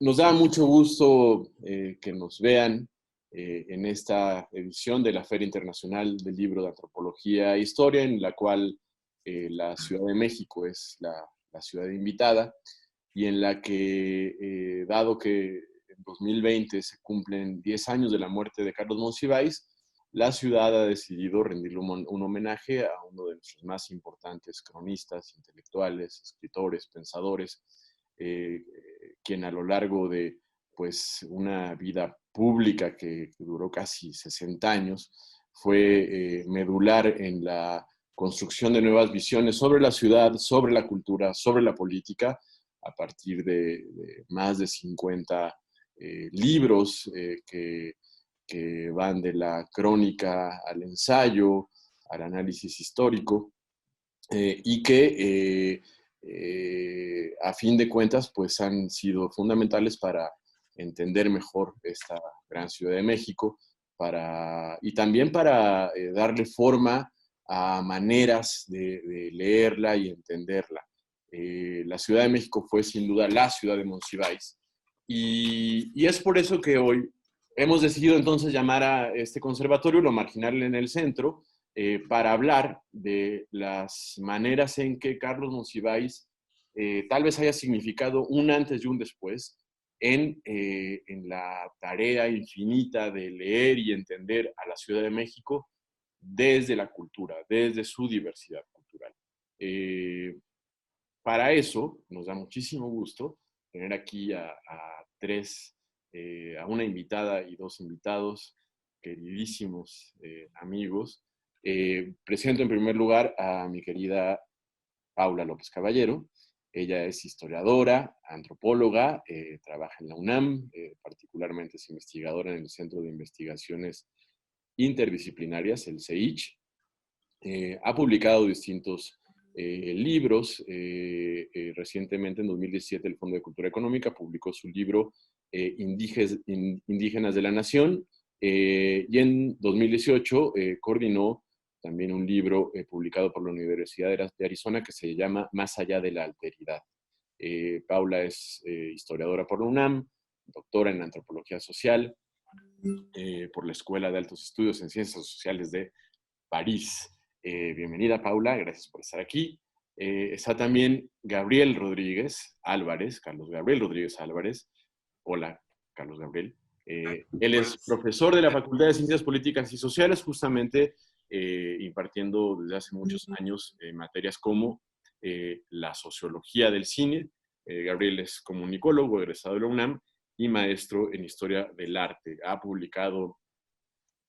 Nos da mucho gusto que nos vean en esta edición de la Feria Internacional del Libro de Antropología e Historia, en la cual la Ciudad de México es la ciudad invitada y en la que, dado que en 2020 se cumplen 10 años de la muerte de Carlos Monsiváis, la ciudad ha decidido rendirle un homenaje a uno de nuestros más importantes cronistas, intelectuales, escritores, pensadores, eh, quien a lo largo de pues, una vida pública que duró casi 60 años, fue medular en la construcción de nuevas visiones sobre la ciudad, sobre la cultura, sobre la política, a partir de más de 50 libros que van de la crónica al ensayo, al análisis histórico, y que a fin de cuentas pues han sido fundamentales para entender mejor esta gran Ciudad de México y también para darle forma a maneras de leerla y entenderla. La Ciudad de México fue sin duda la ciudad de Monsiváis y es por eso que hoy hemos decidido entonces llamar a este conservatorio Lo Marginal en el Centro, para hablar de las maneras en que Carlos Monsiváis tal vez haya significado un antes y un después en la tarea infinita de leer y entender a la Ciudad de México desde la cultura, desde su diversidad cultural. Eh, para eso nos da muchísimo gusto tener aquí a una invitada y dos invitados, queridísimos amigos. Presento en primer lugar a mi querida Paula López Caballero. Ella es historiadora, antropóloga, trabaja en la UNAM, particularmente es investigadora en el Centro de Investigaciones Interdisciplinarias, el CEICH. Ha publicado distintos libros. Recientemente, en 2017, el Fondo de Cultura Económica publicó su libro Indígenas de la Nación, y en 2018 coordinó también un libro publicado por la Universidad de Arizona que se llama Más allá de la alteridad. Paula es historiadora por la UNAM, doctora en antropología social por la Escuela de Altos Estudios en Ciencias Sociales de París. Bienvenida, Paula, gracias por estar aquí. Está también Gabriel Rodríguez Álvarez, Carlos Gabriel Rodríguez Álvarez. Hola, Carlos Gabriel. Él es profesor de la Facultad de Ciencias Políticas y Sociales, justamente impartiendo desde hace muchos años materias como la sociología del cine. Gabriel es comunicólogo, egresado de la UNAM y maestro en historia del arte. Ha publicado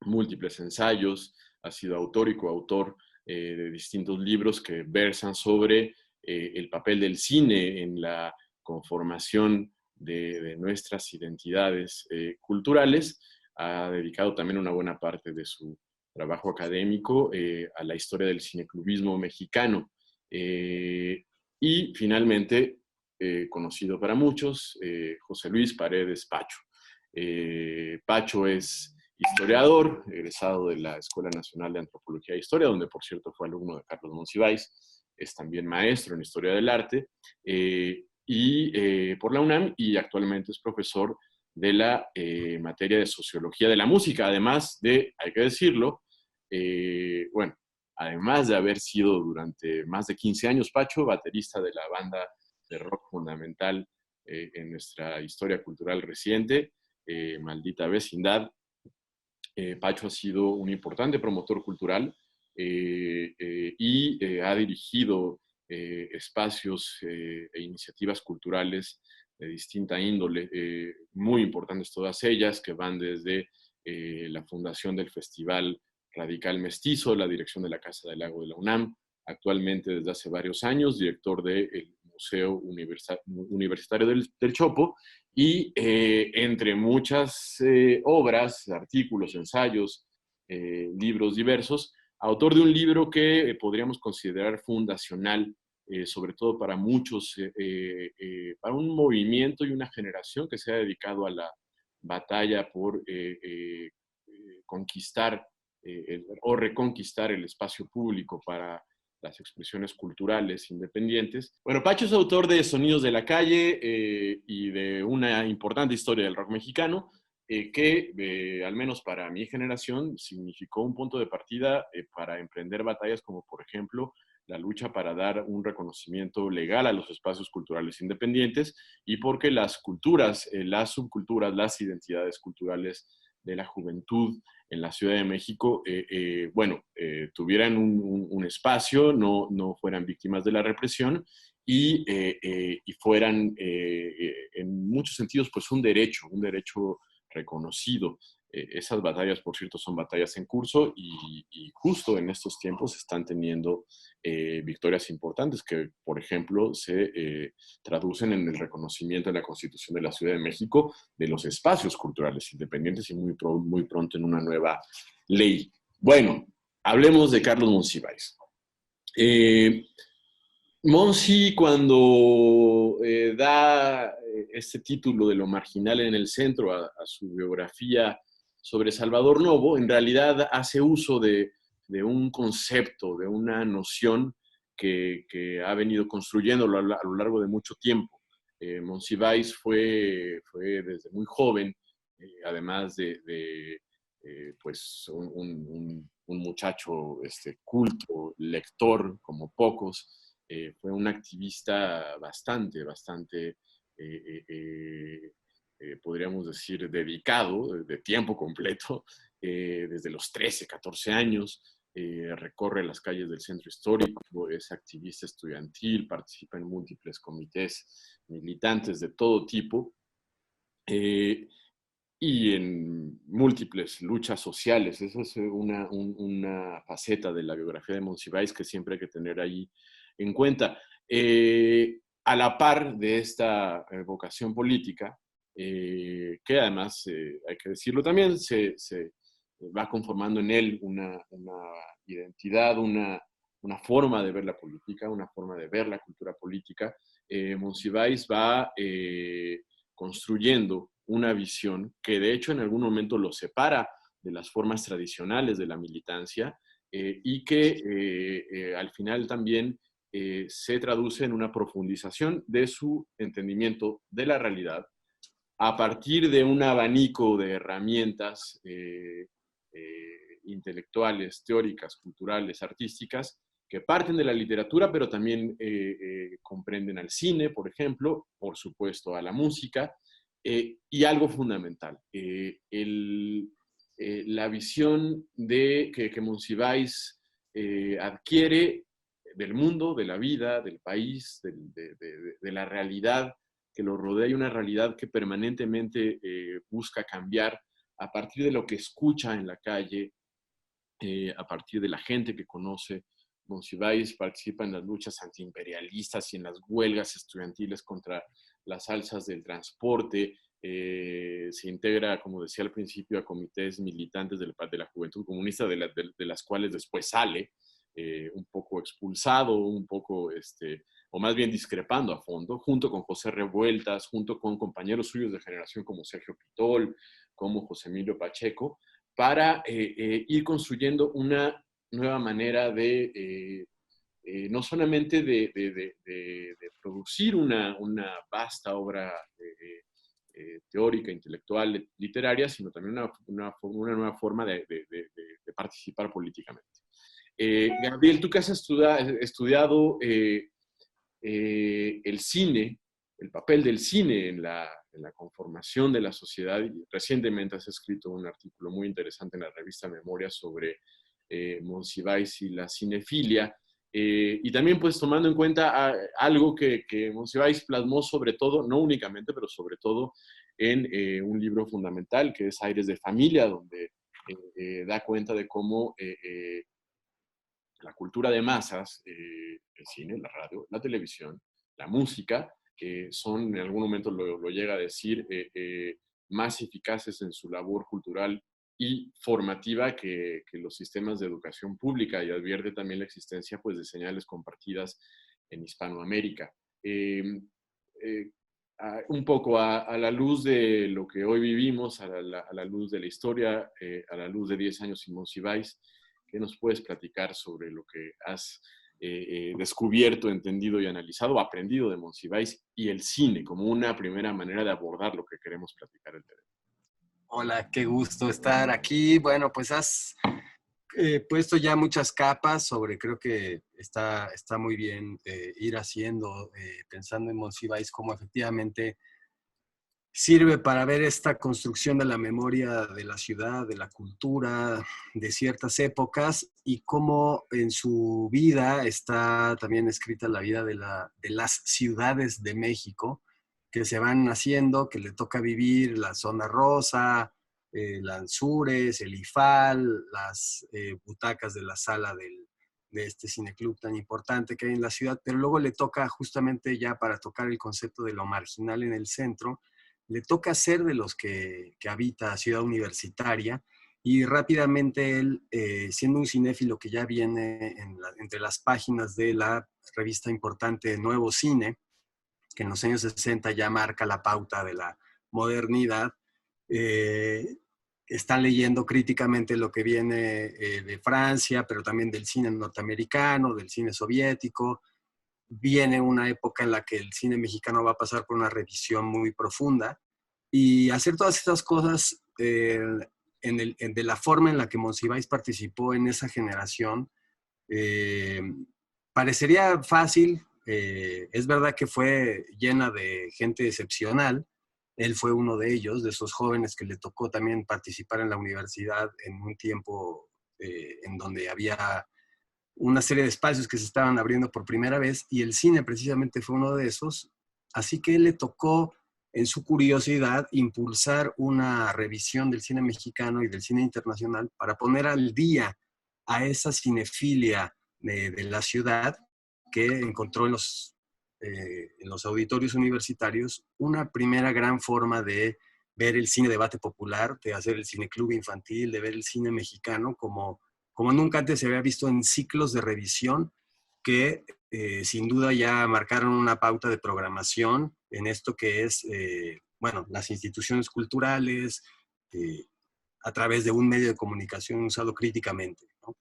múltiples ensayos, ha sido autor y coautor de distintos libros que versan sobre el papel del cine en la conformación de nuestras identidades culturales. Ha dedicado también una buena parte de su trabajo académico a la historia del cineclubismo mexicano. Y finalmente, conocido para muchos, José Luis Paredes Pacho. Pacho es historiador, egresado de la Escuela Nacional de Antropología e Historia, donde por cierto fue alumno de Carlos Monsiváis. Es también maestro en Historia del Arte por la UNAM, y actualmente es profesor de la materia de Sociología de la Música, además de, hay que decirlo, bueno, además de haber sido durante más de 15 años Pacho, baterista de la banda de rock fundamental en nuestra historia cultural reciente, Maldita Vecindad. Pacho ha sido un importante promotor cultural y ha dirigido espacios e iniciativas culturales de distinta índole, muy importantes todas ellas, que van desde la fundación del Festival Radical Mestizo, la dirección de la Casa del Lago de la UNAM, actualmente desde hace varios años, director del Museo Universitario del Chopo, y entre muchas obras, artículos, ensayos, libros diversos, autor de un libro que podríamos considerar fundacional, sobre todo para muchos, para un movimiento y una generación que se ha dedicado a la batalla por conquistar o reconquistar el espacio público para las expresiones culturales independientes. Bueno, Pacho es autor de Sonidos de la Calle y de una importante historia del rock mexicano, que, al menos para mi generación, significó un punto de partida para emprender batallas como, por ejemplo, la lucha para dar un reconocimiento legal a los espacios culturales independientes, y porque las culturas, las subculturas, las identidades culturales de la juventud en la Ciudad de México, tuvieran un espacio, no fueran víctimas de la represión y fueran, en muchos sentidos, pues un derecho reconocido. Esas batallas, por cierto, son batallas en curso y justo en estos tiempos están teniendo victorias importantes que, por ejemplo, se traducen en el reconocimiento en la Constitución de la Ciudad de México de los espacios culturales independientes y muy pronto en una nueva ley. Bueno, hablemos de Carlos Monsiváis. Monsi, cuando da este título de Lo marginal en el centro a su biografía sobre Salvador Novo, en realidad hace uso de un concepto, de una noción que ha venido construyendo a lo largo de mucho tiempo. Monsiváis fue desde muy joven, además pues un muchacho culto, lector como pocos. Fue un activista bastante, podríamos decir, dedicado, de tiempo completo, desde los 13, 14 años. Recorre las calles del centro histórico, es activista estudiantil, participa en múltiples comités militantes de todo tipo. Y en múltiples luchas sociales. Esa es una faceta de la biografía de Monsiváis que siempre hay que tener ahí en cuenta. A la par de esta vocación política, que además, hay que decirlo también, se va conformando en él una identidad, una forma de ver la política, una forma de ver la cultura política. Monsiváis va construyendo una visión que de hecho en algún momento lo separa de las formas tradicionales de la militancia, y que al final también se traduce en una profundización de su entendimiento de la realidad a partir de un abanico de herramientas intelectuales, teóricas, culturales, artísticas, que parten de la literatura, pero también comprenden al cine, por ejemplo, por supuesto a la música, y algo fundamental, la visión que Monsiváis adquiere del mundo, de la vida, del país, de la realidad que lo rodea, y una realidad que permanentemente busca cambiar a partir de lo que escucha en la calle, a partir de la gente que conoce. Monsiváis participa en las luchas antiimperialistas y en las huelgas estudiantiles contra las alzas del transporte. Se integra, como decía al principio, a comités militantes de la Juventud Comunista, de las cuales después sale, un poco expulsado, un poco, o más bien discrepando a fondo, junto con José Revueltas, junto con compañeros suyos de generación como Sergio Pitol, como José Emilio Pacheco, para ir construyendo una nueva manera de no solamente de producir una vasta obra teórica, intelectual, literaria, sino también una nueva forma de participar políticamente. Gabriel, tú que has estudiado el cine, el papel del cine en la conformación de la sociedad, y recientemente has escrito un artículo muy interesante en la revista Memoria sobre Monsiváis y la cinefilia, y también pues tomando en cuenta algo que Monsiváis plasmó sobre todo, no únicamente, pero sobre todo en un libro fundamental que es Aires de Familia, donde da cuenta de cómo la cultura de masas, el cine, la radio, la televisión, la música, son, en algún momento lo llega a decir, más eficaces en su labor cultural y formativa que los sistemas de educación pública, y advierte también la existencia pues, de señales compartidas en Hispanoamérica. Eh, un poco a la luz de lo que hoy vivimos, a la luz de la historia, a la luz de 10 años sin Monsiváis, ¿qué nos puedes platicar sobre lo que has descubierto, entendido y analizado, aprendido de Monsiváis y el cine como una primera manera de abordar lo que queremos platicar el día de hoy. Hola, qué gusto estar aquí. Bueno, pues has puesto ya muchas capas sobre, creo que está muy bien ir haciendo, pensando en Monsiváis como efectivamente sirve para ver esta construcción de la memoria de la ciudad, de la cultura, de ciertas épocas y cómo en su vida está también escrita la vida de las ciudades de México que se van haciendo, que le toca vivir la zona rosa, Lanzures, el IFAL, las butacas de la sala de este cineclub tan importante que hay en la ciudad, pero luego le toca justamente ya para tocar el concepto de lo marginal en el centro, le toca ser de los que habita Ciudad Universitaria y rápidamente él, siendo un cinéfilo que ya viene entre las páginas de la revista importante Nuevo Cine, que en los años 60 ya marca la pauta de la modernidad, están leyendo críticamente lo que viene de Francia, pero también del cine norteamericano, del cine soviético. Viene una época en la que el cine mexicano va a pasar por una revisión muy profunda y hacer todas estas cosas de la forma en la que Monsiváis participó en esa generación, eh, parecería fácil. Es verdad que fue llena de gente excepcional. Él fue uno de ellos, de esos jóvenes que le tocó también participar en la universidad en un tiempo en donde había una serie de espacios que se estaban abriendo por primera vez y el cine precisamente fue uno de esos. Así que él le tocó, en su curiosidad, impulsar una revisión del cine mexicano y del cine internacional para poner al día a esa cinefilia de la ciudad que encontró en los auditorios universitarios una primera gran forma de ver el cine debate popular, de hacer el cine club infantil, de ver el cine mexicano como nunca antes se había visto en ciclos de revisión que sin duda ya marcaron una pauta de programación en esto que es, bueno, las instituciones culturales a través de un medio de comunicación usado críticamente, ¿no?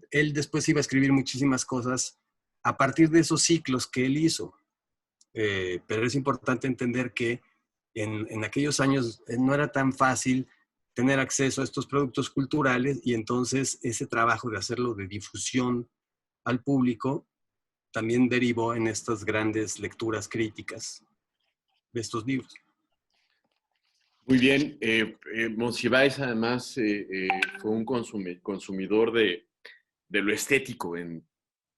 Él después iba a escribir muchísimas cosas a partir de esos ciclos que él hizo, pero es importante entender que en aquellos años no era tan fácil tener acceso a estos productos culturales y entonces ese trabajo de hacerlo de difusión al público también derivó en estas grandes lecturas críticas de estos libros. Muy bien. Monsiváis además fue un consumidor de lo estético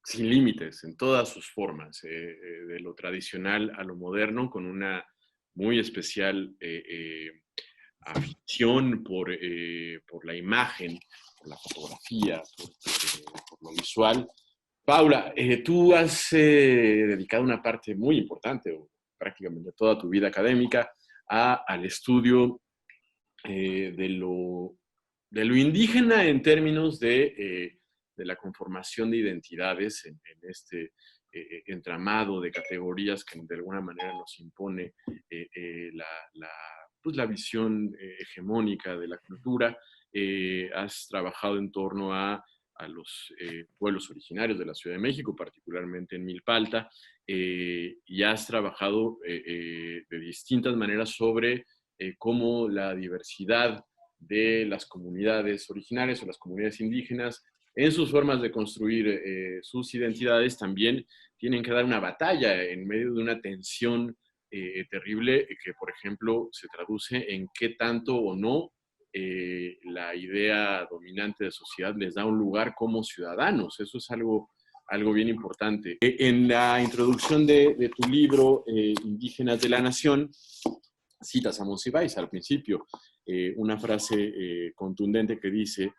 sin límites, en todas sus formas, de lo tradicional a lo moderno, con una muy especial afición por la imagen, por la fotografía, por lo visual. Paula, tú has dedicado una parte muy importante, o prácticamente toda tu vida académica, al estudio de lo indígena en términos de la conformación de identidades en este entramado de categorías que de alguna manera nos impone pues la visión hegemónica de la cultura. Has trabajado en torno a los pueblos originarios de la Ciudad de México, particularmente en Milpalta, y has trabajado de distintas maneras sobre cómo la diversidad de las comunidades originarias o las comunidades indígenas en sus formas de construir sus identidades también tienen que dar una batalla en medio de una tensión terrible que, por ejemplo, se traduce en qué tanto o no la idea dominante de sociedad les da un lugar como ciudadanos. Eso es algo bien importante. En la introducción de tu libro, Indígenas de la Nación, citas a Monsiváis al principio, una frase contundente que dice,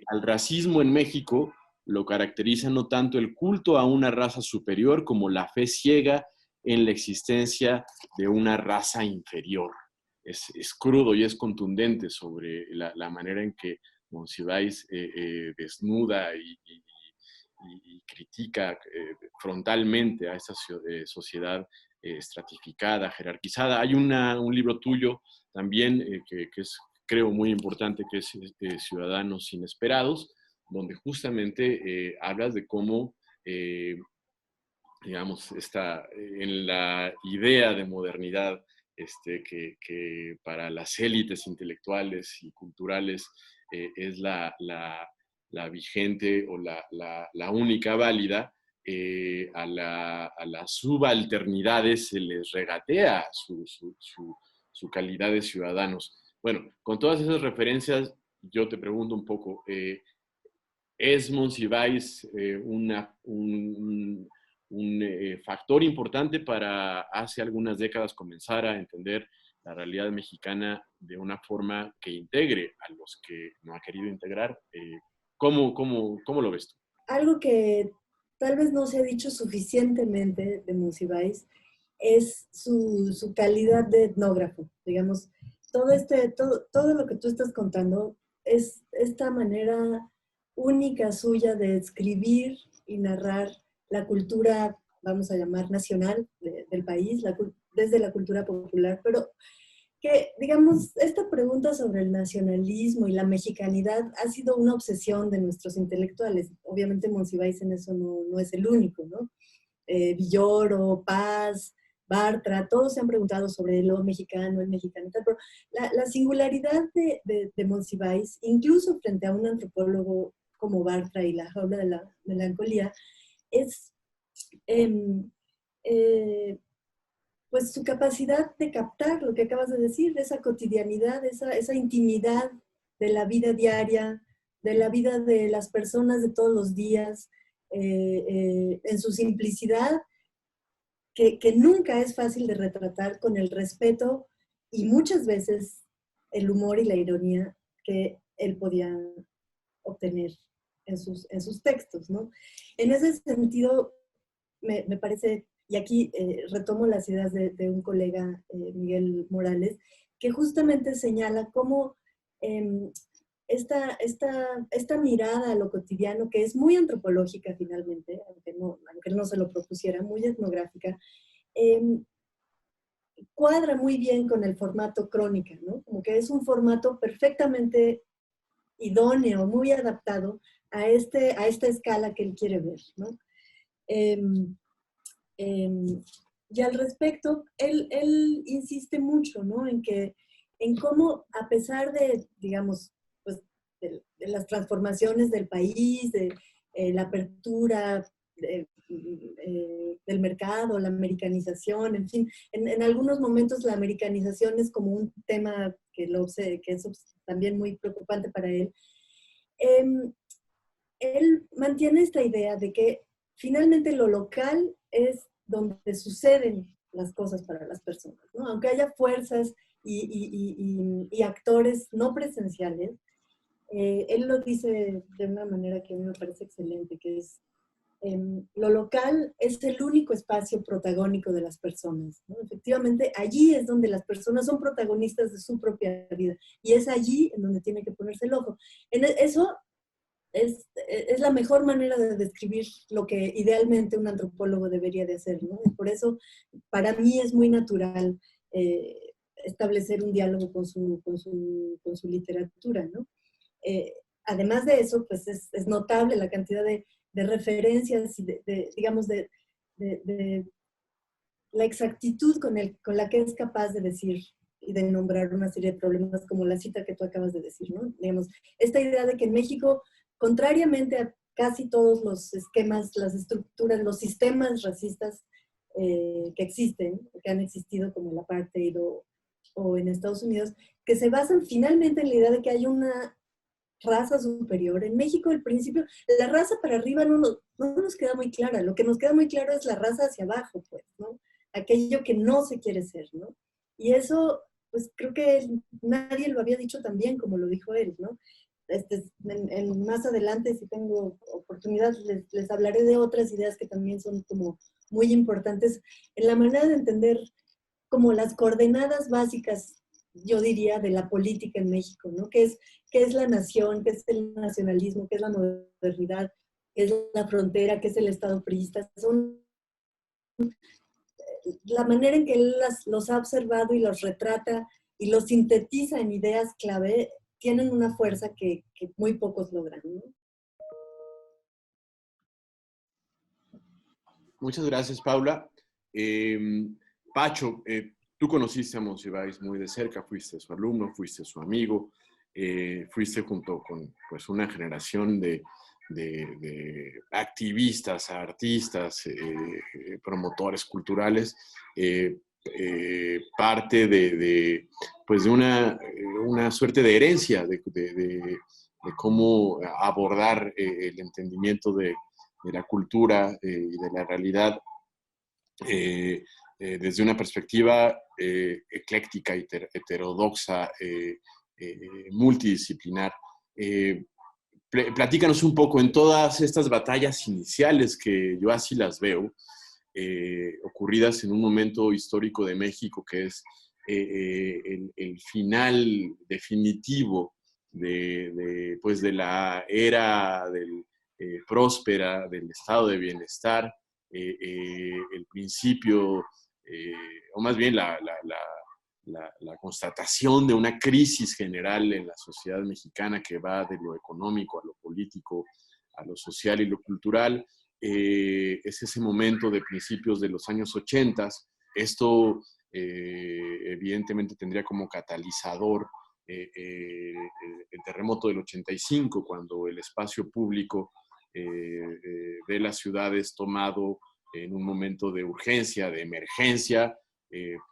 al racismo en México lo caracteriza no tanto el culto a una raza superior como la fe ciega en la existencia de una raza inferior. Es crudo y es contundente sobre la manera en que Monsiváis desnuda y critica frontalmente a esta sociedad estratificada, jerarquizada. Hay un libro tuyo también que es, creo, muy importante, que es Ciudadanos Inesperados, donde justamente hablas de cómo digamos, en la idea de modernidad que para las élites intelectuales y culturales es la vigente o la única válida, a las subalternidades se les regatea su calidad de ciudadanos. Bueno, con todas esas referencias, yo te pregunto un poco, ¿es Monsiváis un factor importante para hace algunas décadas comenzar a entender la realidad mexicana de una forma que integre a los que no ha querido integrar? ¿Cómo lo ves tú? Algo que tal vez no se ha dicho suficientemente de Monsiváis es su calidad de etnógrafo. Digamos, todo lo que tú estás contando es esta manera única suya de escribir y narrar la cultura, vamos a llamar nacional del país, desde la cultura popular, pero que, digamos, esta pregunta sobre el nacionalismo y la mexicanidad ha sido una obsesión de nuestros intelectuales. Obviamente Monsiváis en eso no es el único, ¿no? Villoro, Paz, Bartra, todos se han preguntado sobre lo mexicano, el mexicano, tal, pero la singularidad de Monsiváis, incluso frente a un antropólogo como Bartra y la jaula de la melancolía, es pues su capacidad de captar lo que acabas de decir, esa cotidianidad, esa intimidad de la vida diaria, de la vida de las personas de todos los días, en su simplicidad, que nunca es fácil de retratar, con el respeto y muchas veces el humor y la ironía que él podía obtener en sus textos, ¿no? En ese sentido, me parece, y aquí retomo las ideas de un colega, Miguel Morales, que justamente señala cómo esta mirada a lo cotidiano, que es muy antropológica finalmente, aunque no se lo propusiera, muy etnográfica, cuadra muy bien con el formato crónica, ¿no? Como que es un formato perfectamente idóneo, muy adaptado a esta escala que él quiere ver, ¿no? Y al respecto, él insiste mucho, ¿no? En cómo, a pesar de, digamos, pues, de las transformaciones del país, de la apertura del mercado, la americanización, en fin, en algunos momentos la americanización es como un tema que es también muy preocupante para él. Él mantiene esta idea de que finalmente lo local es donde suceden las cosas para las personas, ¿no? Aunque haya fuerzas y actores no presenciales, él lo dice de una manera que a mí me parece excelente, que es lo local es el único espacio protagónico de las personas, ¿no? Efectivamente, allí es donde las personas son protagonistas de su propia vida y es allí en donde tiene que ponerse el ojo. Eso es la mejor manera de describir lo que idealmente un antropólogo debería de hacer, ¿no? Y por eso, para mí es muy natural establecer un diálogo con su literatura, ¿no? Además de eso, pues es notable la cantidad de referencias y digamos, de la exactitud con la que es capaz de decir y de nombrar una serie de problemas, como la cita que tú acabas de decir, ¿no? Digamos, esta idea de que en México, contrariamente a casi todos los esquemas, las estructuras, los sistemas racistas que existen, que han existido, como el apartheid o en Estados Unidos, que se basan finalmente en la idea de que hay una raza superior. En México, al principio, la raza para arriba no nos queda muy clara. Lo que nos queda muy claro es la raza hacia abajo, pues, ¿no? Aquello que no se quiere ser, ¿no? Y eso, pues, creo que nadie lo había dicho tan bien como lo dijo él, ¿no? Más adelante, si tengo oportunidad, les hablaré de otras ideas que también son como muy importantes en la manera de entender como las coordenadas básicas, yo diría, de la política en México, ¿no? ¿Qué es la nación? ¿Qué es el nacionalismo? ¿Qué es la modernidad? ¿Qué es la frontera? ¿Qué es el Estado priista? Son la manera en que él los ha observado y los retrata y los sintetiza en ideas clave, tienen una fuerza que muy pocos logran, ¿no? Muchas gracias, Paula. Pacho, tú conociste a Monsiváis muy de cerca, fuiste su alumno, fuiste su amigo, fuiste junto con pues, una generación de activistas, artistas, promotores culturales, parte pues de una suerte de herencia de cómo abordar el entendimiento de la cultura y de la realidad desde una perspectiva ecléctica, heterodoxa, multidisciplinar. Platícanos un poco en todas estas batallas iniciales que yo así las veo, ocurridas en un momento histórico de México que es el final definitivo pues de la era próspera del estado de bienestar, el principio, o más bien la constatación de una crisis general en la sociedad mexicana que va de lo económico a lo político, a lo social y lo cultural. Es ese momento de principios de los años 80. Esto evidentemente tendría como catalizador el terremoto del 85, cuando el espacio público de las ciudades tomado en un momento de urgencia, de emergencia,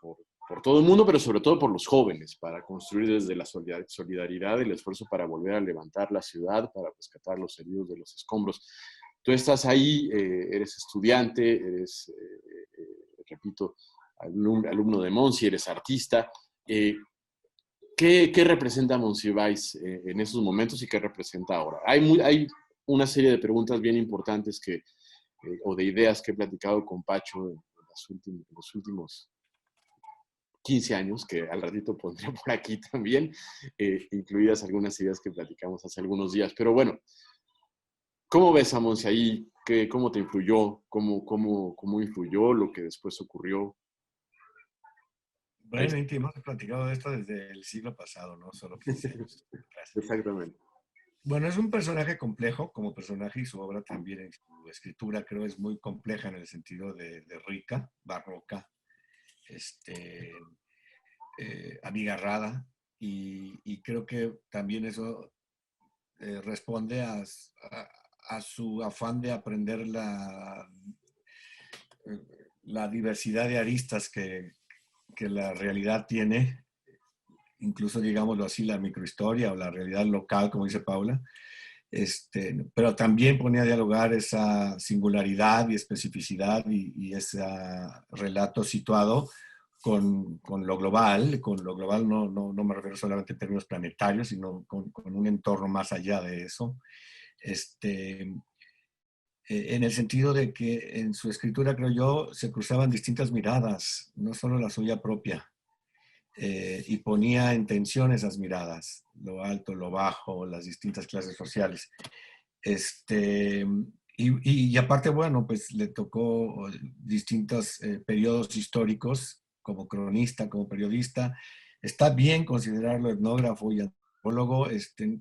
por todo el mundo, pero sobre todo por los jóvenes, para construir desde la solidaridad el esfuerzo para volver a levantar la ciudad, para rescatar los heridos de los escombros. Tú estás ahí, eres estudiante, eres, repito, alumno de Monsi, eres artista. ¿Qué representa Monsiváis en esos momentos y qué representa ahora? Hay una serie de preguntas bien importantes o de ideas que he platicado con Pacho en los últimos 15 años, que al ratito pondré por aquí también, incluidas algunas ideas que platicamos hace algunos días. Pero bueno, ¿cómo ves a Monsi ahí? ¿Cómo te influyó? ¿Cómo influyó lo que después ocurrió? Bueno, hemos platicado de esto desde el siglo pasado, ¿no? Solo 15 años. Exactamente. Bueno, es un personaje complejo como personaje y su obra también en su escritura creo es muy compleja en el sentido de rica, barroca, abigarrada y creo que también eso responde a su afán de aprender la diversidad de aristas que la realidad tiene, incluso digámoslo así, la microhistoria o la realidad local, como dice Paula, pero también ponía a dialogar esa singularidad y especificidad y ese relato situado con lo global. Con lo global no me refiero solamente en términos planetarios, sino con un entorno más allá de eso. En el sentido de que en su escritura, creo yo, se cruzaban distintas miradas, no solo la suya propia. Y ponía en tensión esas miradas, lo alto, lo bajo, las distintas clases sociales. Y aparte, bueno, pues le tocó distintos periodos históricos como cronista, como periodista. Está bien considerarlo etnógrafo y antropólogo.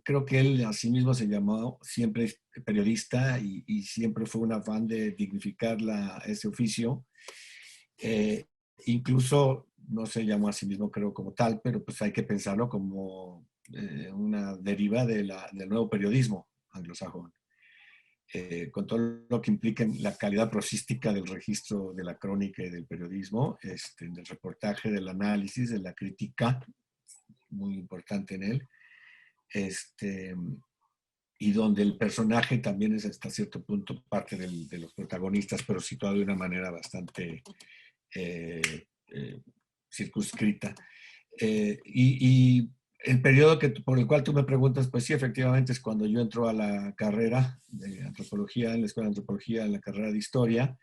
Creo que él a sí mismo se llamó siempre periodista y siempre fue un afán de dignificar ese oficio. Incluso no se llamó a sí mismo, creo, como tal, pero pues hay que pensarlo como una deriva del nuevo periodismo anglosajón, con todo lo que implica en la calidad prosística del registro de la crónica y del periodismo, del reportaje, del análisis, de la crítica, muy importante en él, y donde el personaje también es hasta cierto punto parte de los protagonistas, pero situado de una manera bastante circunscrita. Y el periodo por el cual tú me preguntas, pues sí, efectivamente es cuando yo entro a la carrera de antropología, en la Escuela de Antropología, en la carrera de Historia,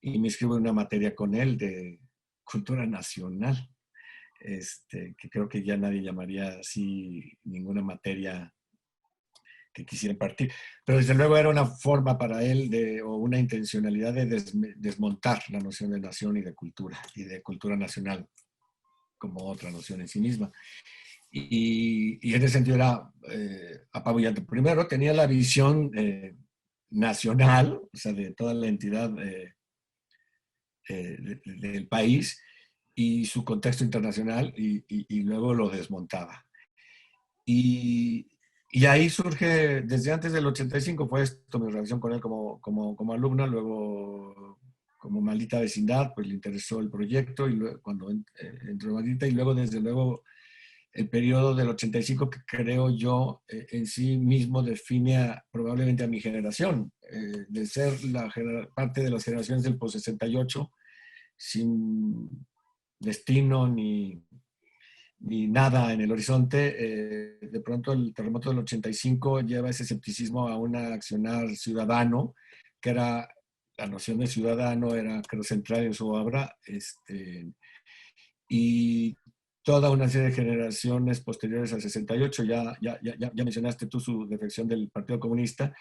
y me inscribo en una materia con él de cultura nacional, que creo que ya nadie llamaría así ninguna materia que quisiera impartir. Pero desde luego era una forma para él o una intencionalidad de desmontar la noción de nación y de cultura nacional como otra noción en sí misma. Y en ese sentido era apabullante. Primero tenía la visión nacional, o sea, de toda la entidad del país y su contexto internacional, y luego lo desmontaba. Y, y ahí surge, desde antes del 85 fue esto, mi relación con él como alumna, luego como Maldita Vecindad, pues le interesó el proyecto, y luego, cuando entró Maldita, y luego desde luego el periodo del 85, que creo yo en sí mismo define probablemente a mi generación, de ser parte de las generaciones del post-68, sin destino ni nada en el horizonte. De pronto el terremoto del 85 lleva ese escepticismo a un accionar ciudadano, que era, la noción de ciudadano era, creo, central en su obra, y toda una serie de generaciones posteriores al 68, ya mencionaste tú su defección del Partido Comunista,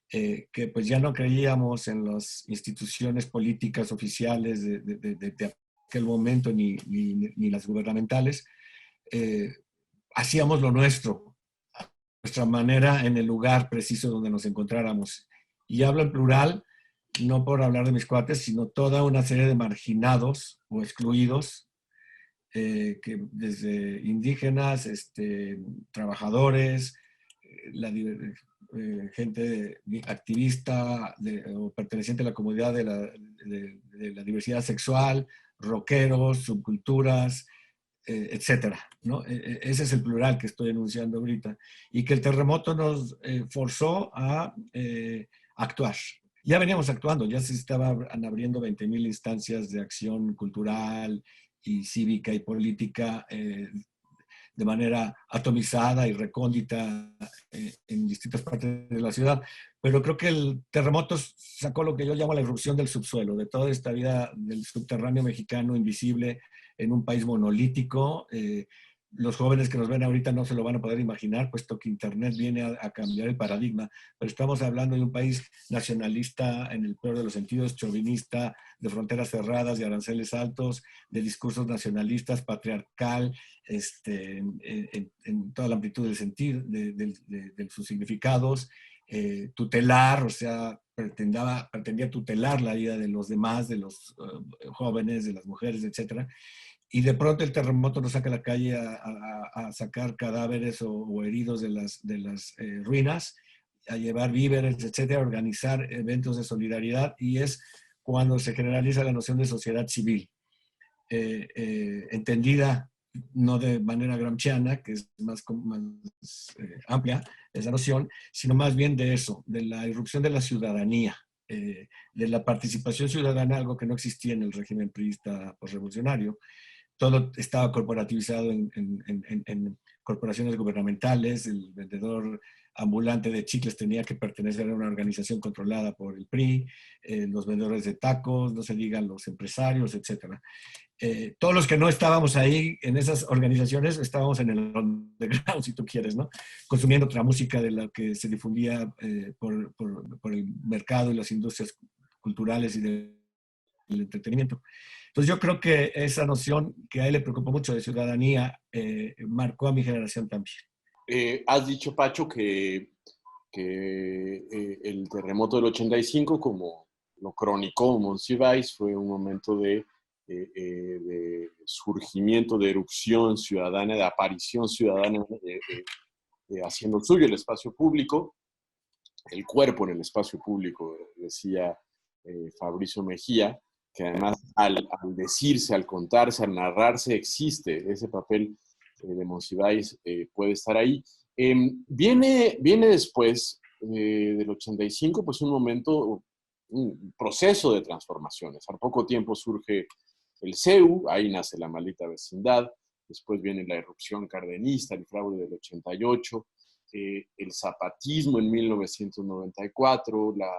que pues ya no creíamos en las instituciones políticas oficiales de aquel momento, ni las gubernamentales. Hacíamos lo nuestro, a nuestra manera, en el lugar preciso donde nos encontráramos. Y hablo en plural, no por hablar de mis cuates, sino toda una serie de marginados o excluidos, que desde indígenas, trabajadores, gente activista o perteneciente a la comunidad de la diversidad sexual, rockeros, subculturas, etcétera, ¿no? Ese es el plural que estoy enunciando ahorita. Y que el terremoto nos forzó a actuar. Ya veníamos actuando, ya se estaban abriendo 20,000 instancias de acción cultural y cívica y política, de manera atomizada y recóndita, en distintas partes de la ciudad. Pero creo que el terremoto sacó lo que yo llamo la irrupción del subsuelo, de toda esta vida del subterráneo mexicano invisible en un país monolítico. Los jóvenes que nos ven ahorita no se lo van a poder imaginar, puesto que Internet viene a cambiar el paradigma, pero estamos hablando de un país nacionalista en el peor de los sentidos, chauvinista, de fronteras cerradas, de aranceles altos, de discursos nacionalistas, patriarcal, en toda la amplitud del sentido, de sus significados, tutelar, o sea, pretendía tutelar la vida de los demás, de los jóvenes, de las mujeres, etcétera. Y de pronto el terremoto nos saca a la calle a sacar cadáveres o heridos de las ruinas, a llevar víveres, etcétera, a organizar eventos de solidaridad, y es cuando se generaliza la noción de sociedad civil, entendida no de manera gramsciana, que es más amplia esa noción, sino más bien de eso, de la irrupción de la ciudadanía, de la participación ciudadana, algo que no existía en el régimen priista postrevolucionario. Todo estaba corporativizado en corporaciones gubernamentales. El vendedor ambulante de chicles tenía que pertenecer a una organización controlada por el PRI, los vendedores de tacos, no se digan los empresarios, etc. Todos los que no estábamos ahí en esas organizaciones estábamos en el underground, si tú quieres, ¿no? Consumiendo otra música de la que se difundía por el mercado y las industrias culturales y del entretenimiento. Entonces yo creo que esa noción que a él le preocupó mucho de ciudadanía marcó a mi generación también. Has dicho, Pacho, que el terremoto del 85, como lo cronicó Monsiváis, fue un momento de surgimiento, de erupción ciudadana, de aparición ciudadana, haciendo suyo el espacio público, el cuerpo en el espacio público, decía Fabricio Mejía, que además al decirse, al contarse, al narrarse, existe ese papel de Monsiváis, puede estar ahí. Viene después del 85, pues un momento, un proceso de transformaciones. Al poco tiempo surge el CEU, ahí nace la Maldita Vecindad, después viene la irrupción cardenista, el fraude del 88, el zapatismo en 1994, la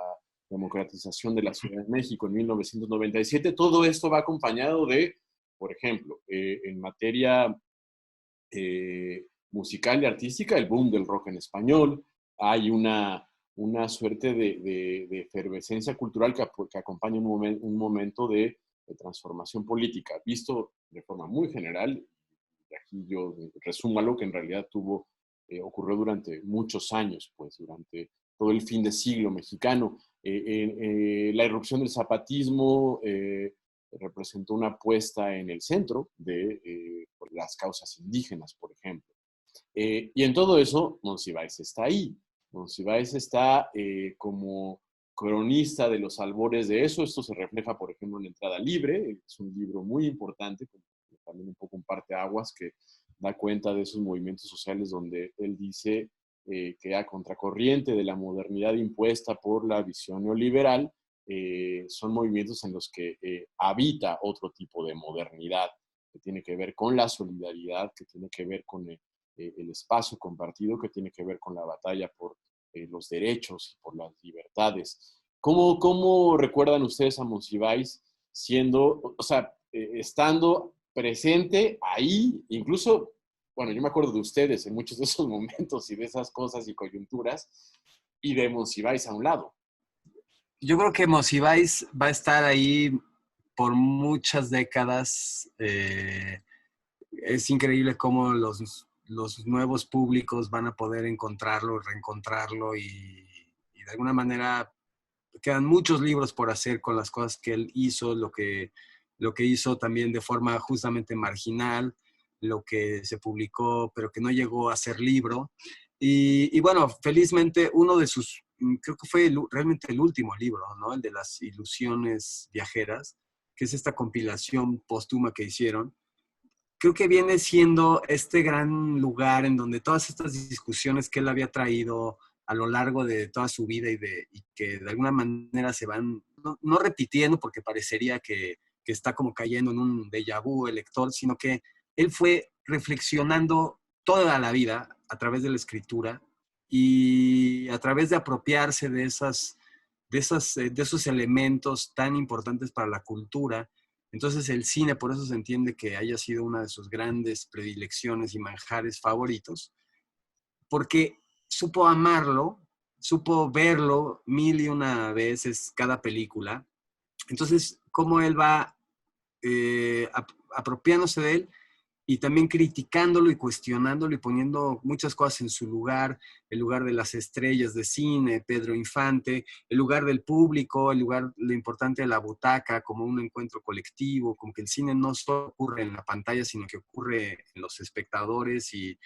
democratización de la Ciudad de México en 1997. Todo esto va acompañado de, por ejemplo, en materia musical y artística, el boom del rock en español. Hay una suerte de efervescencia cultural que acompaña un momento de transformación política, visto de forma muy general. Y aquí yo resumo algo que en realidad ocurrió durante muchos años, pues durante todo el fin de siglo mexicano. La irrupción del zapatismo representó una puesta en el centro de las causas indígenas, por ejemplo. Y en todo eso, Monsiváis está ahí. Monsiváis está como cronista de los albores de eso. Esto se refleja, por ejemplo, en Entrada Libre. Es un libro muy importante, también un poco un parteaguas, que da cuenta de esos movimientos sociales donde él dice que a contracorriente de la modernidad impuesta por la visión neoliberal, son movimientos en los que habita otro tipo de modernidad, que tiene que ver con la solidaridad, que tiene que ver con el espacio compartido, que tiene que ver con la batalla por los derechos y por las libertades. ¿Cómo recuerdan ustedes a Monsiváis siendo, o sea, estando presente ahí, incluso, bueno, yo me acuerdo de ustedes en muchos de esos momentos y de esas cosas y coyunturas, y de Monsiváis a un lado? Yo creo que Monsiváis va a estar ahí por muchas décadas. Es increíble cómo los nuevos públicos van a poder encontrarlo, reencontrarlo y de alguna manera quedan muchos libros por hacer con las cosas que él hizo, lo que hizo también de forma justamente marginal, lo que se publicó pero que no llegó a ser libro. Y bueno, felizmente uno de sus, creo que fue realmente el último libro, ¿no? El de las ilusiones viajeras, que es esta compilación póstuma que hicieron. Creo que viene siendo este gran lugar en donde todas estas discusiones que él había traído a lo largo de toda su vida y que de alguna manera se van, no repitiendo porque parecería que está como cayendo en un déjà vu el lector, sino que él fue reflexionando toda la vida a través de la escritura y a través de apropiarse de esos elementos tan importantes para la cultura. Entonces el cine, por eso se entiende que haya sido una de sus grandes predilecciones y manjares favoritos, porque supo amarlo, supo verlo 1001 veces cada película. Entonces, cómo él va apropiándose de él y también criticándolo y cuestionándolo y poniendo muchas cosas en su lugar, el lugar de las estrellas de cine, Pedro Infante, el lugar del público, el lugar, lo importante de la butaca como un encuentro colectivo, como que el cine no solo ocurre en la pantalla, sino que ocurre en los espectadores y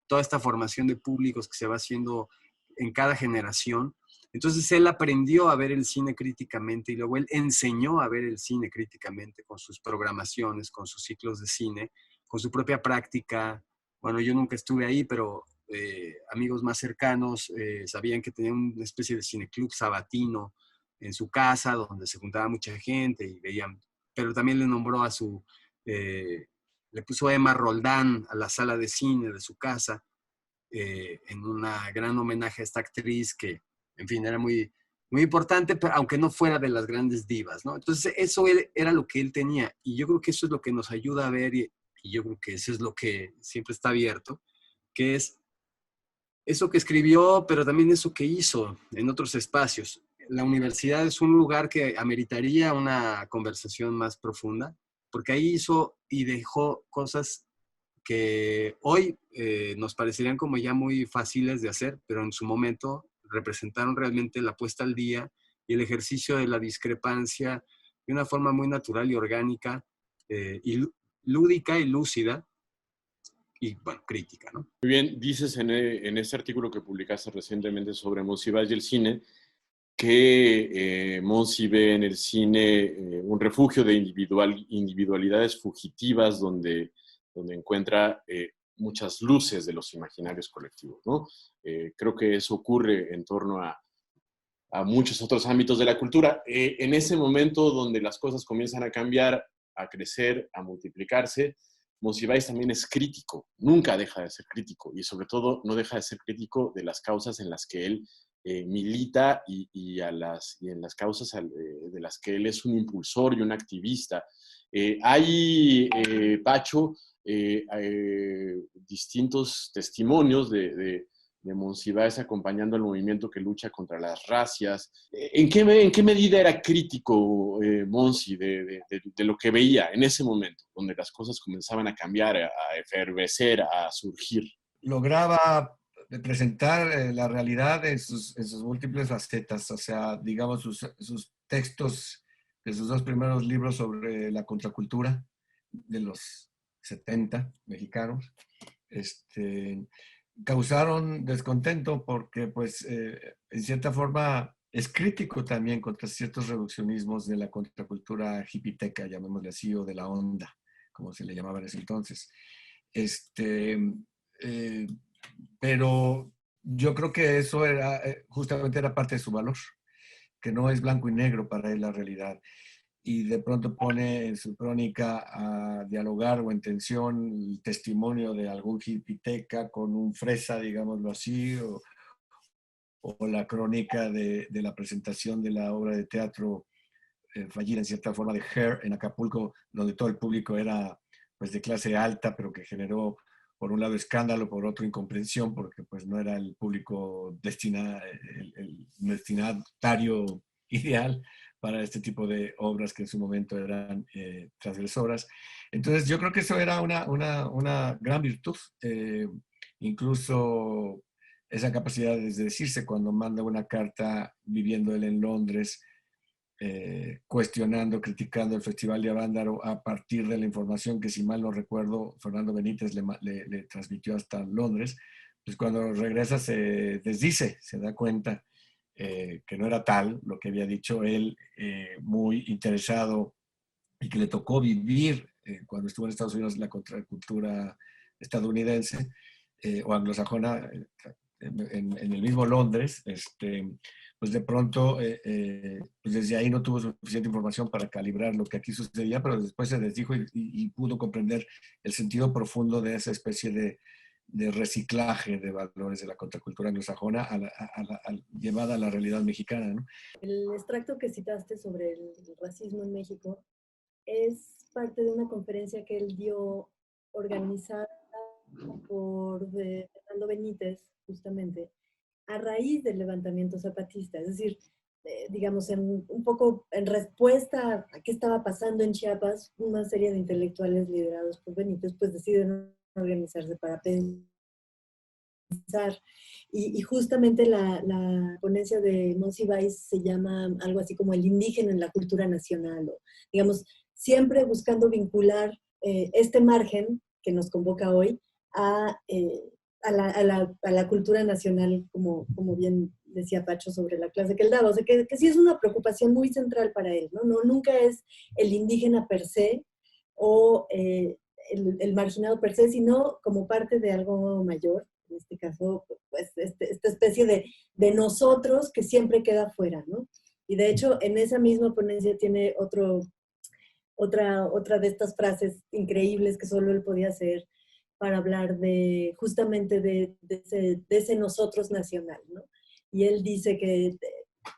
toda esta formación de públicos que se va haciendo en cada generación. Entonces él aprendió a ver el cine críticamente y luego él enseñó a ver el cine críticamente con sus programaciones, con sus ciclos de cine, con su propia práctica. Bueno, yo nunca estuve ahí, pero amigos más cercanos sabían que tenía una especie de cineclub sabatino en su casa, donde se juntaba mucha gente y veían, pero también le nombró a su, le puso a Emma Roldán a la sala de cine de su casa, en un gran homenaje a esta actriz que, en fin, era muy, muy importante, pero aunque no fuera de las grandes divas, ¿no? Entonces, eso era lo que él tenía, y yo creo que eso es lo que nos ayuda a ver, y yo creo que eso es lo que siempre está abierto, que es eso que escribió, pero también eso que hizo en otros espacios. La universidad es un lugar que ameritaría una conversación más profunda, porque ahí hizo y dejó cosas que hoy nos parecerían como ya muy fáciles de hacer, pero en su momento representaron realmente la puesta al día y el ejercicio de la discrepancia de una forma muy natural y orgánica, y lúdica y lúcida y, bueno, crítica, ¿no? Muy bien, dices en este artículo que publicaste recientemente sobre Monsiváis y el cine, que Monsi ve en el cine un refugio de individualidades fugitivas donde encuentra muchas luces de los imaginarios colectivos, ¿no? Creo que eso ocurre en torno a muchos otros ámbitos de la cultura. En ese momento donde las cosas comienzan a cambiar, a crecer, a multiplicarse, Monsiváis también es crítico, nunca deja de ser crítico y sobre todo no deja de ser crítico de las causas en las que él milita y en las causas de las que él es un impulsor y un activista. Pacho, distintos testimonios de Monsiváis acompañando al movimiento que lucha contra las racias. ¿En qué medida era crítico Monsi de lo que veía en ese momento, donde las cosas comenzaban a cambiar, a efervecer, a surgir? Lograba presentar la realidad en sus múltiples facetas, o sea, digamos, sus textos de sus dos primeros libros sobre la contracultura de los 70 mexicanos, causaron descontento porque, pues, en cierta forma es crítico también contra ciertos reduccionismos de la contracultura hipiteca, llamémosle así, o de la onda, como se le llamaba en ese entonces. Pero yo creo que eso era, justamente era parte de su valor, que no es blanco y negro para él la realidad. Y de pronto pone en su crónica a dialogar o en tensión el testimonio de algún hipiteca con un fresa, digámoslo así, o la crónica de la presentación de la obra de teatro fallida en cierta forma de Hair en Acapulco, donde todo el público era pues de clase alta, pero que generó por un lado escándalo, por otro incomprensión, porque pues no era el público el destinatario ideal para este tipo de obras que en su momento eran transgresoras. Entonces yo creo que eso era una gran virtud, incluso esa capacidad de decirse cuando manda una carta viviendo él en Londres, cuestionando, criticando el Festival de Avándaro a partir de la información que, si mal no recuerdo, Fernando Benítez le transmitió hasta Londres. Pues cuando regresa se desdice, se da cuenta que no era tal lo que había dicho él, muy interesado y que le tocó vivir cuando estuvo en Estados Unidos la contracultura estadounidense o anglosajona en el mismo Londres, pues de pronto, pues desde ahí no tuvo suficiente información para calibrar lo que aquí sucedía, pero después se desdijo y pudo comprender el sentido profundo de esa especie de reciclaje de valores de la contracultura anglosajona llevada a la realidad mexicana, ¿no? El extracto que citaste sobre el racismo en México es parte de una conferencia que él dio organizada por Fernando Benítez, justamente, a raíz del levantamiento zapatista. Es decir, digamos, un poco en respuesta a qué estaba pasando en Chiapas, una serie de intelectuales liderados por Benítez, pues deciden organizarse para pensar. Y justamente la ponencia de Monsiváis se llama algo así como el indígena en la cultura nacional, o digamos, siempre buscando vincular este margen que nos convoca hoy a la cultura nacional, como bien decía Pacho sobre la clase que él daba. O sea, que sí es una preocupación muy central para él, ¿no? Nunca es el indígena per se o el marginado per se, sino como parte de algo mayor. En este caso, pues esta especie de nosotros que siempre queda fuera, ¿no? Y de hecho, en esa misma ponencia tiene otra de estas frases increíbles que solo él podía hacer para hablar justamente de ese nosotros nacional, ¿no? Y él dice que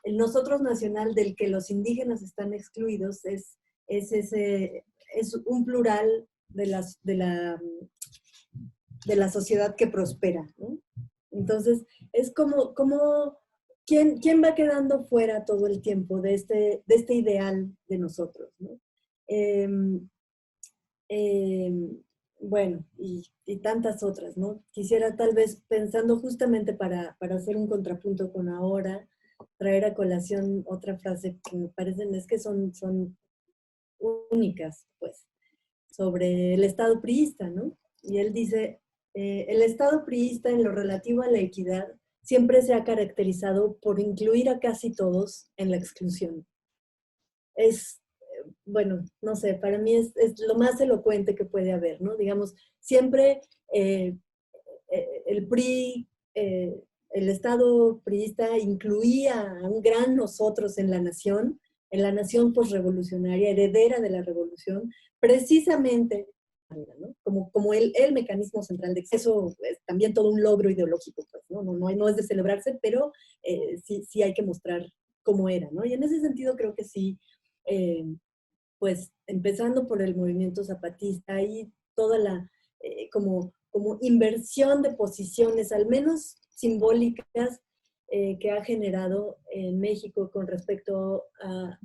el nosotros nacional del que los indígenas están excluidos es un plural de la sociedad que prospera, ¿no? Entonces, es como ¿quién va quedando fuera todo el tiempo de este ideal de nosotros, ¿no? Bueno, y tantas otras, ¿no? Quisiera tal vez, pensando justamente para hacer un contrapunto con ahora, traer a colación otra frase que me parecen, es que son únicas, pues, sobre el Estado priista, ¿no? Y él dice, el Estado priista en lo relativo a la equidad siempre se ha caracterizado por incluir a casi todos en la exclusión. Bueno, no sé, para mí es lo más elocuente que puede haber, ¿no? Digamos, siempre el PRI, el Estado priista incluía a un gran nosotros en la nación posrevolucionaria, heredera de la revolución, precisamente, ¿no? Como el mecanismo central de eso es también todo un logro ideológico, pues, ¿no? No es de celebrarse, pero sí hay que mostrar cómo era, ¿no? Y en ese sentido creo que sí, pues empezando por el movimiento zapatista y toda la como inversión de posiciones, al menos simbólicas, que ha generado en México con respecto a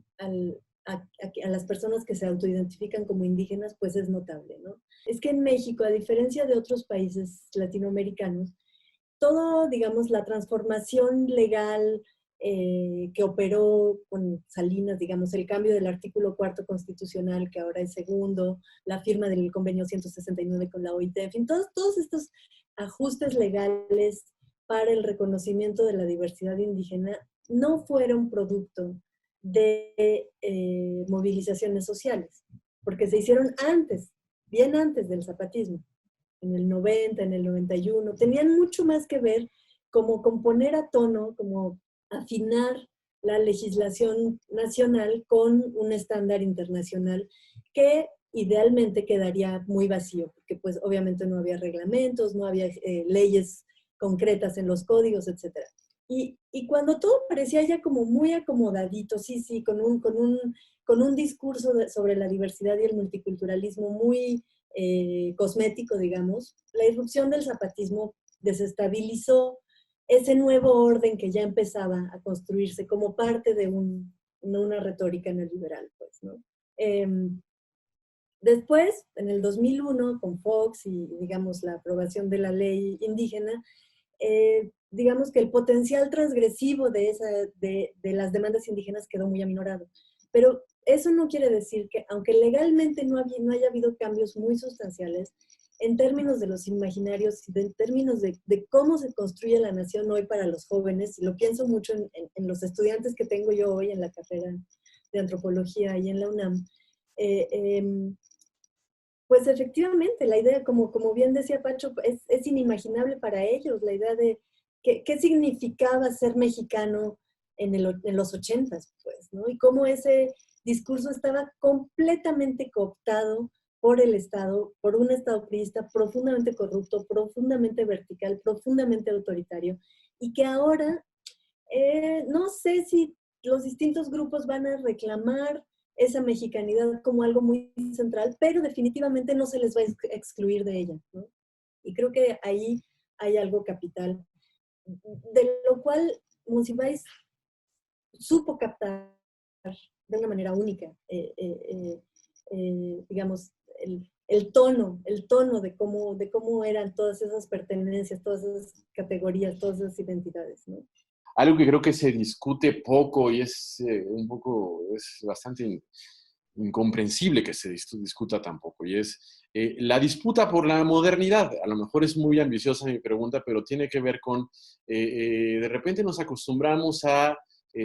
las personas que se autoidentifican como indígenas, pues es notable, ¿no? Es que en México, a diferencia de otros países latinoamericanos, todo, digamos, la transformación legal que operó con Salinas, digamos, el cambio del artículo 4 constitucional, que ahora es segundo, la firma del convenio 169 con la OIT, en fin, todos estos ajustes legales para el reconocimiento de la diversidad indígena no fueron producto de movilizaciones sociales, porque se hicieron antes, bien antes del zapatismo, en el 90, en el 91, tenían mucho más que ver como con poner a tono, como afinar la legislación nacional con un estándar internacional que idealmente quedaría muy vacío, porque pues obviamente no había reglamentos, no había leyes concretas en los códigos, etc. Y cuando todo parecía ya como muy acomodadito, sí, con un discurso sobre la diversidad y el multiculturalismo muy cosmético, digamos, la irrupción del zapatismo desestabilizó ese nuevo orden que ya empezaba a construirse como parte de una retórica neoliberal, pues, ¿no? Después, en el 2001, con Fox y, digamos, la aprobación de la ley indígena, digamos que el potencial transgresivo de las demandas indígenas quedó muy aminorado. Pero eso no quiere decir que, aunque legalmente no haya habido cambios muy sustanciales, en términos de los imaginarios, en términos de cómo se construye la nación hoy para los jóvenes, y lo pienso mucho en los estudiantes que tengo yo hoy en la carrera de antropología y en la UNAM, pues efectivamente, la idea, como bien decía Pacho, es inimaginable para ellos, la idea de qué significaba ser mexicano en los 80s, pues, ¿no? Y cómo ese discurso estaba completamente cooptado por el Estado, por un Estado priista profundamente corrupto, profundamente vertical, profundamente autoritario, y que ahora no sé si los distintos grupos van a reclamar esa mexicanidad como algo muy central, pero definitivamente no se les va a excluir de ella, ¿no? Y creo que ahí hay algo capital, de lo cual Monsiváis supo captar de una manera única, digamos, el tono de cómo eran todas esas pertenencias, todas esas categorías, todas esas identidades, ¿no? Algo que creo que se discute poco y es es bastante incomprensible que se discuta tan poco, y es la disputa por la modernidad. A lo mejor es muy ambiciosa mi pregunta, pero tiene que ver con, de repente nos acostumbramos a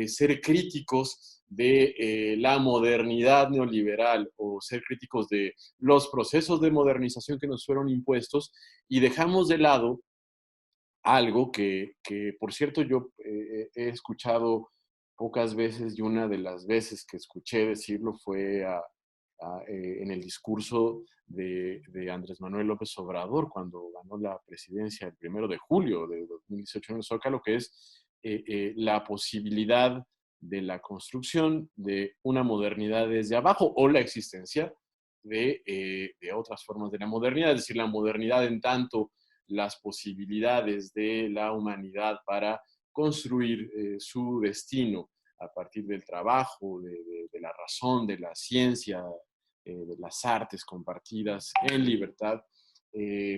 ser críticos de la modernidad neoliberal o ser críticos de los procesos de modernización que nos fueron impuestos y dejamos de lado algo que por cierto, yo he escuchado pocas veces y una de las veces que escuché decirlo fue en el discurso de Andrés Manuel López Obrador cuando ganó la presidencia el 1 de julio de 2018 en el Zócalo, que es la posibilidad de la construcción de una modernidad desde abajo o la existencia de otras formas de la modernidad, es decir, la modernidad en tanto las posibilidades de la humanidad para construir su destino a partir del trabajo, de la razón, de la ciencia, de las artes compartidas en libertad,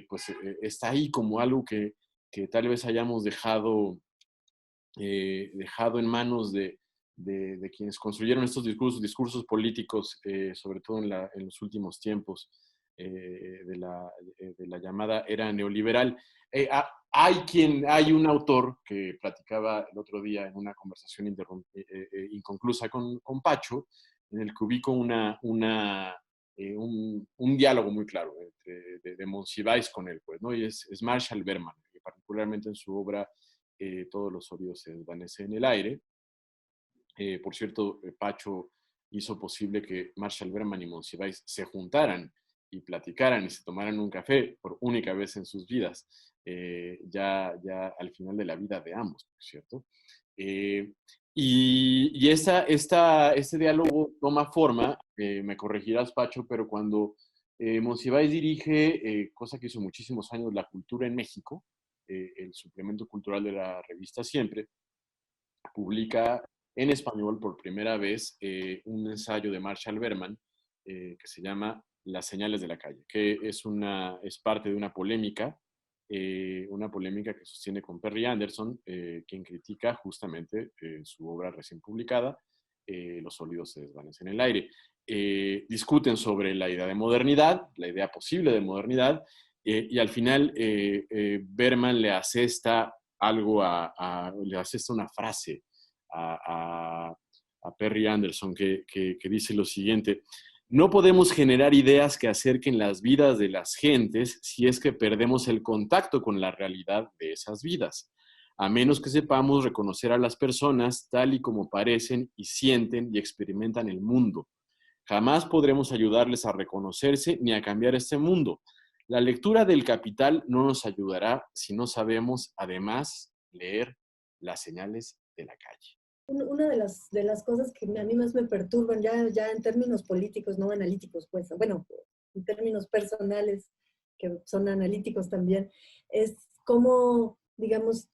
pues está ahí como algo que tal vez hayamos dejado en manos de quienes construyeron estos discursos políticos, sobre todo en los últimos tiempos de la llamada era neoliberal. Hay un autor que platicaba el otro día en una conversación inconclusa con Pacho, en el que ubico un diálogo muy claro de Monsiváis con él, pues, ¿no? Y es Marshall Berman, que particularmente en su obra Todos los óleos se desvanecen en el aire. Por cierto, Pacho hizo posible que Marshall Berman y Monsiváis se juntaran y platicaran y se tomaran un café por única vez en sus vidas, ya al final de la vida de ambos, por cierto. Y este diálogo toma forma, me corregirás, Pacho, pero cuando Monsiváis dirige, cosa que hizo muchísimos años, La Cultura en México, el suplemento cultural de la revista Siempre, publica en español por primera vez un ensayo de Marshall Berman que se llama Las señales de la calle, que es parte de una polémica una polémica que sostiene con Perry Anderson, quien critica justamente su obra recién publicada, Los sólidos se desvanecen en el aire. Discuten sobre la idea de modernidad, la idea posible de modernidad, y al final Berman le asesta le asesta una frase a Perry Anderson que dice lo siguiente: no podemos generar ideas que acerquen las vidas de las gentes si es que perdemos el contacto con la realidad de esas vidas, a menos que sepamos reconocer a las personas tal y como parecen y sienten y experimentan el mundo. Jamás podremos ayudarles a reconocerse ni a cambiar este mundo. La lectura del Capital no nos ayudará si no sabemos, además, leer las señales de la calle. Una de las cosas que a mí más me perturban, ya en términos políticos, no analíticos, pues, bueno, en términos personales, que son analíticos también, es cómo, digamos,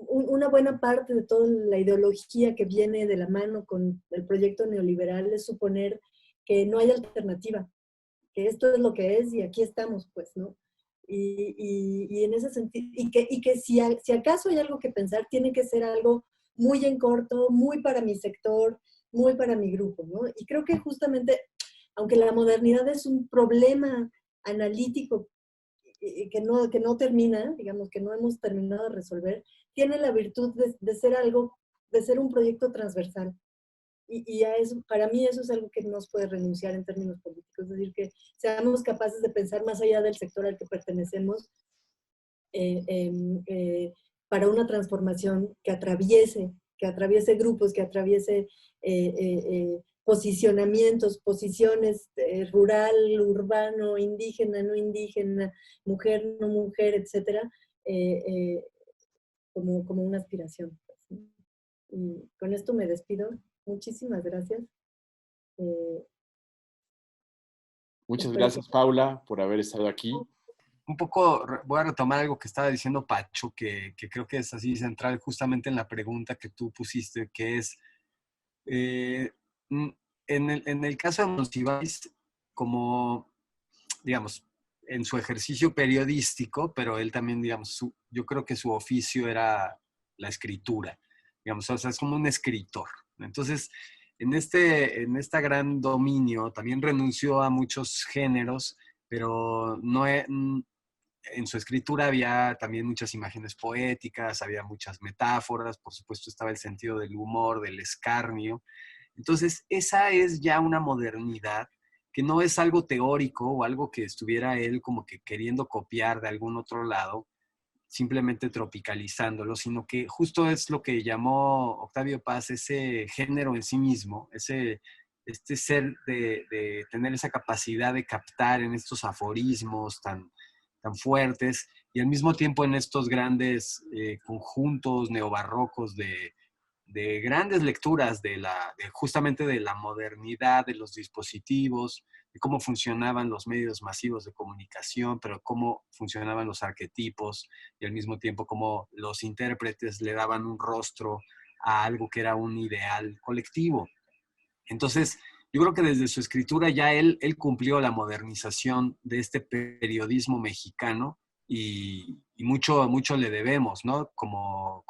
una buena parte de toda la ideología que viene de la mano con el proyecto neoliberal es suponer que no hay alternativa, que esto es lo que es y aquí estamos, pues, ¿no? Y en ese sentido, y que si acaso hay algo que pensar, tiene que ser algo muy en corto, muy para mi sector, muy para mi grupo, ¿no? Y creo que justamente, aunque la modernidad es un problema analítico que no termina, digamos, que no hemos terminado de resolver, tiene la virtud de ser algo, de ser un proyecto transversal. Y a eso, para mí eso es algo que no se puede renunciar en términos políticos, es decir, que seamos capaces de pensar más allá del sector al que pertenecemos, para una transformación que atraviese grupos, que atraviese posicionamientos, posiciones rural, urbano, indígena, no indígena, mujer, no mujer, etcétera, como una aspiración. Y con esto me despido. Muchísimas gracias. Muchas gracias, Paula, por haber estado aquí. Un poco voy a retomar algo que estaba diciendo Pacho, que creo que es así central justamente en la pregunta que tú pusiste, que es, en el caso de Monsiváis, como, digamos, en su ejercicio periodístico, pero él también, digamos, yo creo que su oficio era la escritura, digamos, o sea, es como un escritor. Entonces, en este gran dominio también renunció a muchos géneros, pero no en su escritura había también muchas imágenes poéticas, había muchas metáforas, por supuesto estaba el sentido del humor, del escarnio. Entonces, esa es ya una modernidad que no es algo teórico o algo que estuviera él como que queriendo copiar de algún otro lado, simplemente tropicalizándolo, sino que justo es lo que llamó Octavio Paz ese género en sí mismo, este ser de tener esa capacidad de captar en estos aforismos tan fuertes y al mismo tiempo en estos grandes conjuntos neobarrocos de grandes lecturas justamente de la modernidad, de los dispositivos, de cómo funcionaban los medios masivos de comunicación, pero cómo funcionaban los arquetipos y al mismo tiempo cómo los intérpretes le daban un rostro a algo que era un ideal colectivo. Entonces, yo creo que desde su escritura ya él cumplió la modernización de este periodismo mexicano y mucho le debemos, ¿no? Como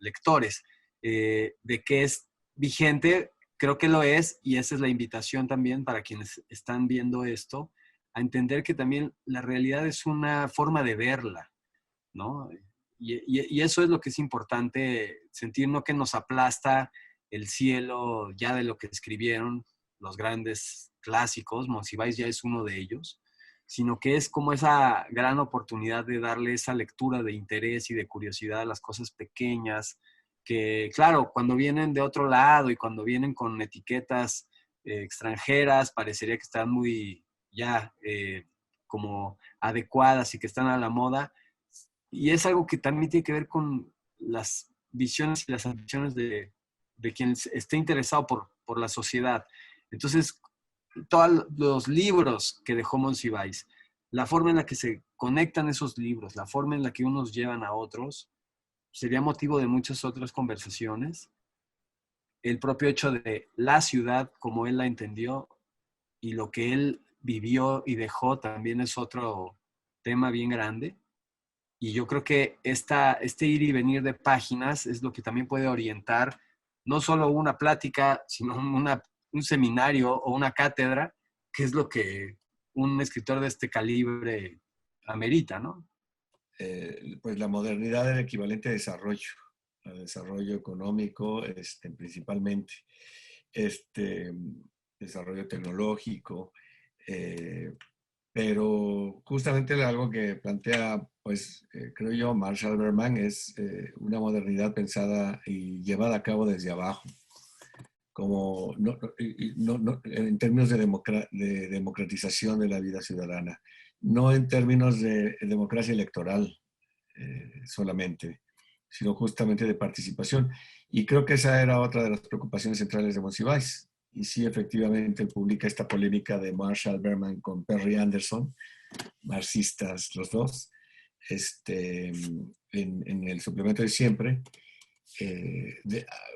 lectores. De que es vigente, creo que lo es, y esa es la invitación también para quienes están viendo esto, a entender que también la realidad es una forma de verla, ¿no? Y eso es lo que es importante, sentir no que nos aplasta el cielo ya de lo que escribieron los grandes clásicos, Monsiváis ya es uno de ellos, sino que es como esa gran oportunidad de darle esa lectura de interés y de curiosidad a las cosas pequeñas, que claro, cuando vienen de otro lado y cuando vienen con etiquetas extranjeras, parecería que están muy ya como adecuadas y que están a la moda, y es algo que también tiene que ver con las visiones y las ambiciones de quien esté interesado por la sociedad. Entonces, todos los libros que dejó Monsiváis, la forma en la que se conectan esos libros, la forma en la que unos llevan a otros, sería motivo de muchas otras conversaciones. El propio hecho de la ciudad como él la entendió y lo que él vivió y dejó también es otro tema bien grande. Y yo creo que este ir y venir de páginas es lo que también puede orientar no solo una plática, sino un seminario o una cátedra, que es lo que un escritor de este calibre amerita, ¿no? Pues la modernidad es el equivalente a desarrollo económico principalmente, este, desarrollo tecnológico, pero justamente algo que plantea, pues creo yo, Marshall Berman es una modernidad pensada y llevada a cabo desde abajo, como en términos de democratización de la vida ciudadana, no en términos de democracia electoral solamente, sino justamente de participación. Y creo que esa era otra de las preocupaciones centrales de Monsiváis. Y sí, efectivamente, él publica esta polémica de Marshall Berman con Perry Anderson, marxistas los dos, en el suplemento de siempre,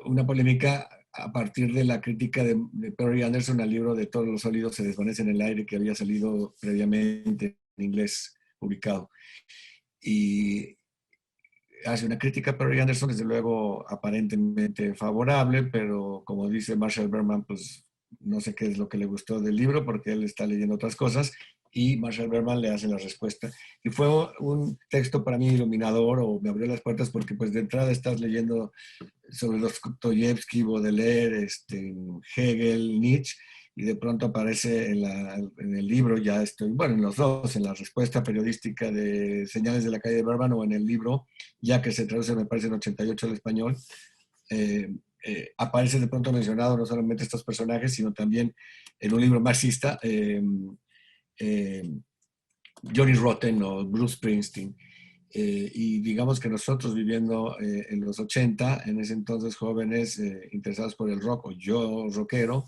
una polémica a partir de la crítica de Perry Anderson al libro de Todos los sólidos se desvanecen en el aire, que había salido previamente en inglés publicado. Y hace una crítica a Perry Anderson, desde luego aparentemente favorable, pero como dice Marshall Berman, pues no sé qué es lo que le gustó del libro porque él está leyendo otras cosas y Marshall Berman le hace la respuesta. Y fue un texto para mí iluminador, o me abrió las puertas porque pues de entrada estás leyendo sobre Dostoyevsky, Baudelaire, Hegel, Nietzsche, y de pronto aparece en el libro, ya estoy, bueno, en los dos, en la respuesta periodística de Señales de la calle de Berman o en el libro, ya que se traduce, me parece, en 88 al español, aparece de pronto mencionado no solamente estos personajes, sino también en un libro marxista, Johnny Rotten o Bruce Springsteen. Y digamos que nosotros viviendo en los 80, en ese entonces jóvenes interesados por el rock, o yo rockero,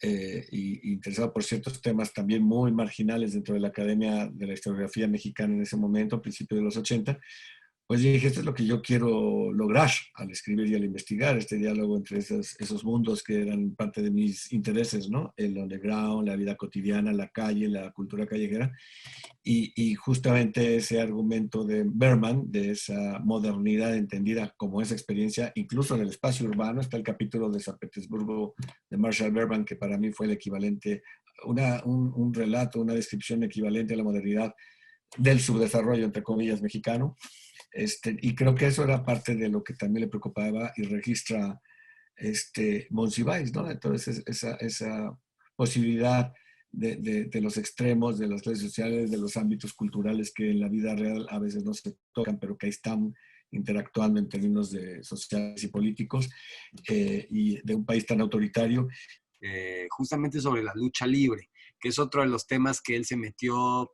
y interesado por ciertos temas también muy marginales dentro de la Academia de la Historiografía Mexicana en ese momento, a principios de los 80, pues dije, esto es lo que yo quiero lograr al escribir y al investigar, este diálogo entre esos mundos que eran parte de mis intereses, ¿no? El underground, la vida cotidiana, la calle, la cultura callejera. Y justamente ese argumento de Berman, de esa modernidad entendida como esa experiencia, incluso en el espacio urbano, está el capítulo de San Petersburgo de Marshall Berman, que para mí fue el equivalente, un relato, una descripción equivalente a la modernidad del subdesarrollo, entre comillas, mexicano. Y creo que eso era parte de lo que también le preocupaba y registra Monsiváis, ¿no? Entonces, esa posibilidad de los extremos, de las clases sociales, de los ámbitos culturales que en la vida real a veces no se tocan, pero que ahí están interactuando en términos sociales y políticos, y de un país tan autoritario. Justamente sobre la lucha libre, que es otro de los temas que él se metió,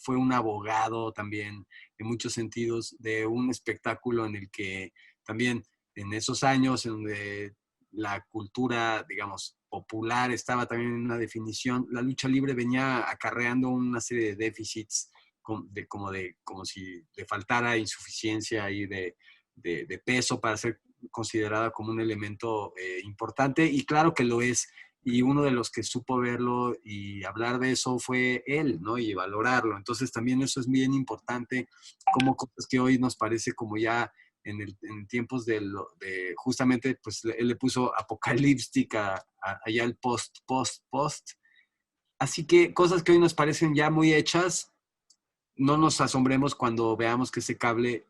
fue un abogado también, en muchos sentidos, de un espectáculo en el que también en esos años, en donde la cultura, digamos, popular estaba también en una definición, la lucha libre venía acarreando una serie de déficits, como si le faltara insuficiencia y de peso para ser considerada como un elemento importante, y claro que lo es. Y uno de los que supo verlo y hablar de eso fue él, ¿no? Y valorarlo. Entonces también eso es bien importante, como cosas que hoy nos parece como ya en tiempos de justamente, pues él le puso apocalíptic allá el post. Así que cosas que hoy nos parecen ya muy hechas, no nos asombremos cuando veamos que ese cable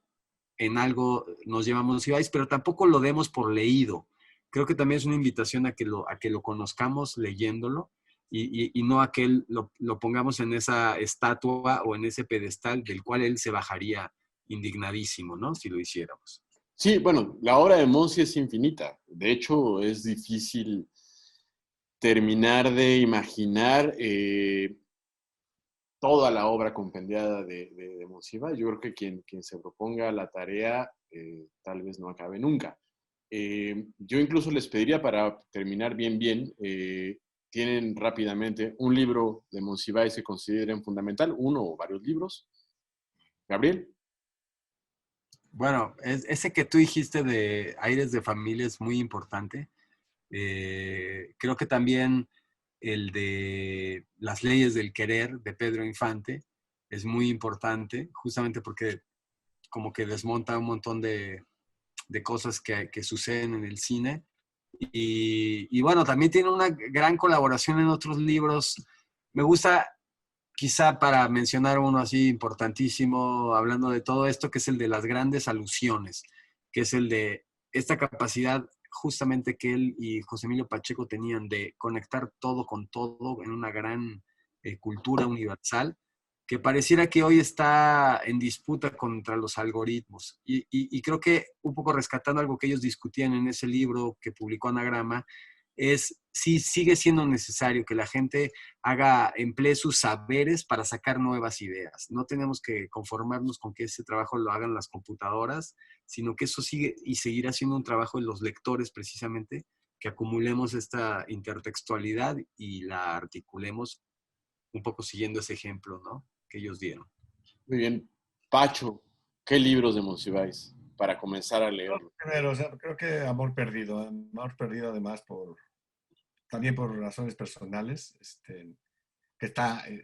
en algo nos lleva a Monsiváis, pero tampoco lo demos por leído. Creo que también es una invitación a que lo conozcamos leyéndolo y no a que lo pongamos en esa estatua o en ese pedestal del cual él se bajaría indignadísimo, ¿no? Si lo hiciéramos. Sí, bueno, la obra de Monsi es infinita. De hecho, es difícil terminar de imaginar toda la obra compendiada de Monsiváis. Yo creo que quien se proponga la tarea tal vez no acabe nunca. Yo incluso les pediría, para terminar bien, tienen rápidamente un libro de Monsiváis que consideren fundamental, uno o varios libros. Gabriel. Bueno, ese que tú dijiste de Aires de Familia es muy importante. Creo que también el de Las leyes del querer de Pedro Infante es muy importante, justamente porque como que desmonta un montón de cosas que suceden en el cine. Y bueno, también tiene una gran colaboración en otros libros. Me gusta, quizá para mencionar uno así importantísimo, hablando de todo esto, que es el de las grandes alusiones, que es el de esta capacidad justamente que él y José Emilio Pacheco tenían de conectar todo con todo en una gran cultura universal, que pareciera que hoy está en disputa contra los algoritmos. Y creo que un poco rescatando algo que ellos discutían en ese libro que publicó Anagrama, es si sigue siendo necesario que la gente emplee sus saberes para sacar nuevas ideas. No tenemos que conformarnos con que ese trabajo lo hagan las computadoras, sino que eso sigue y seguirá siendo un trabajo de los lectores precisamente, que acumulemos esta intertextualidad y la articulemos un poco siguiendo ese ejemplo, ¿no?, que ellos dieron. Muy bien. Pacho, ¿qué libros de Monsiváis para comenzar a leerlo? Primero, o sea, creo que Amor Perdido además también por razones personales, que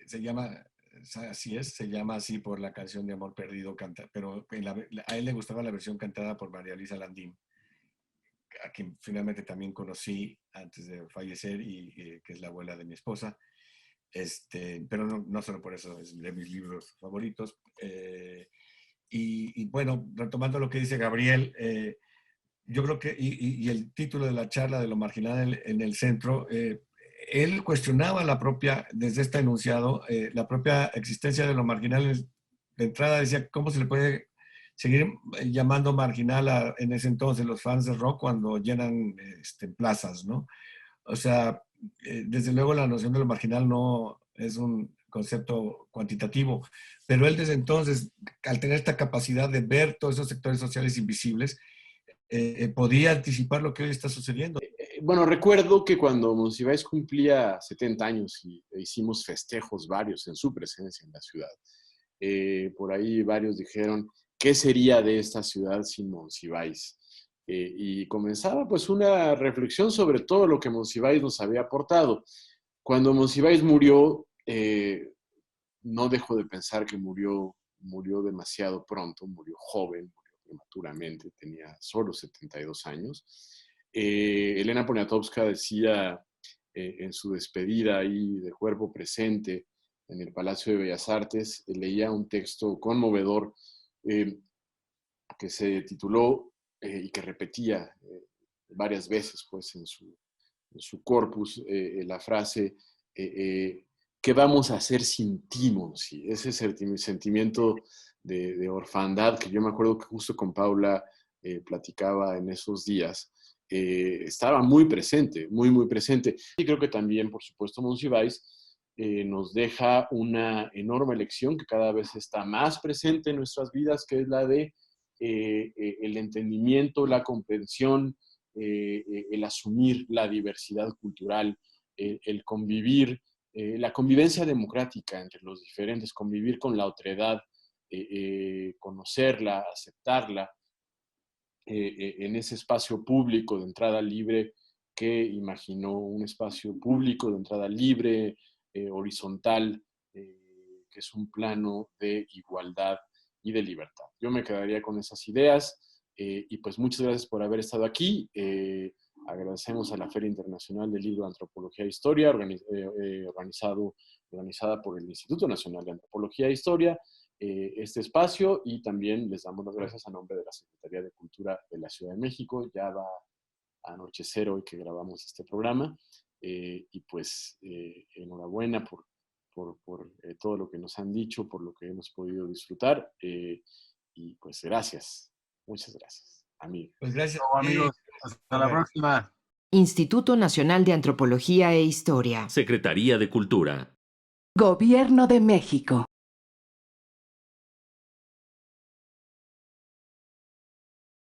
se llama, se llama así por la canción de Amor Perdido, pero a él le gustaba la versión cantada por María Luisa Landín, a quien finalmente también conocí antes de fallecer y que es la abuela de mi esposa. Pero no solo por eso, es de mis libros favoritos. Y bueno, retomando lo que dice Gabriel, yo creo que, y el título de la charla de lo marginal en el centro, él cuestionaba desde este enunciado, la propia existencia de lo marginal. De entrada decía, ¿cómo se le puede seguir llamando marginal en ese entonces los fans de rock cuando llenan plazas, ¿no? O sea, desde luego la noción de lo marginal no es un concepto cuantitativo, pero él desde entonces, al tener esta capacidad de ver todos esos sectores sociales invisibles, podía anticipar lo que hoy está sucediendo. Bueno, recuerdo que cuando Monsiváis cumplía 70 años y hicimos festejos varios en su presencia en la ciudad, por ahí varios dijeron, ¿qué sería de esta ciudad sin Monsiváis? Y comenzaba pues una reflexión sobre todo lo que Monsiváis nos había aportado. Cuando Monsiváis murió, no dejo de pensar que murió demasiado pronto, murió joven, murió prematuramente, tenía solo 72 años. Elena Poniatowska decía en su despedida ahí de cuerpo presente en el Palacio de Bellas Artes, leía un texto conmovedor que se tituló y que repetía varias veces pues, en su corpus la frase ¿qué vamos a hacer sin ti, Monsi? Ese sentimiento de orfandad que yo me acuerdo que justo con Paula platicaba en esos días, estaba muy presente, muy, muy presente. Y creo que también, por supuesto, Monsiváis nos deja una enorme lección que cada vez está más presente en nuestras vidas, que es la de el entendimiento, la comprensión, el asumir la diversidad cultural, el convivir, la convivencia democrática entre los diferentes, convivir con la otredad, conocerla, aceptarla, en ese espacio público de entrada libre que imaginó un espacio público de entrada libre, horizontal, que es un plano de igualdad y de libertad. Yo me quedaría con esas ideas y pues muchas gracias por haber estado aquí. Agradecemos a la Feria Internacional del Libro de Antropología e Historia, organizada por el Instituto Nacional de Antropología e Historia, este espacio, y también les damos las gracias a nombre de la Secretaría de Cultura de la Ciudad de México. Ya va a anochecer hoy que grabamos este programa y pues enhorabuena por todo lo que nos han dicho, por lo que hemos podido disfrutar y pues gracias, muchas gracias, amigos. Pues gracias, amigos. Hasta la próxima. Instituto Nacional de Antropología e Historia. Secretaría de Cultura. Gobierno de México.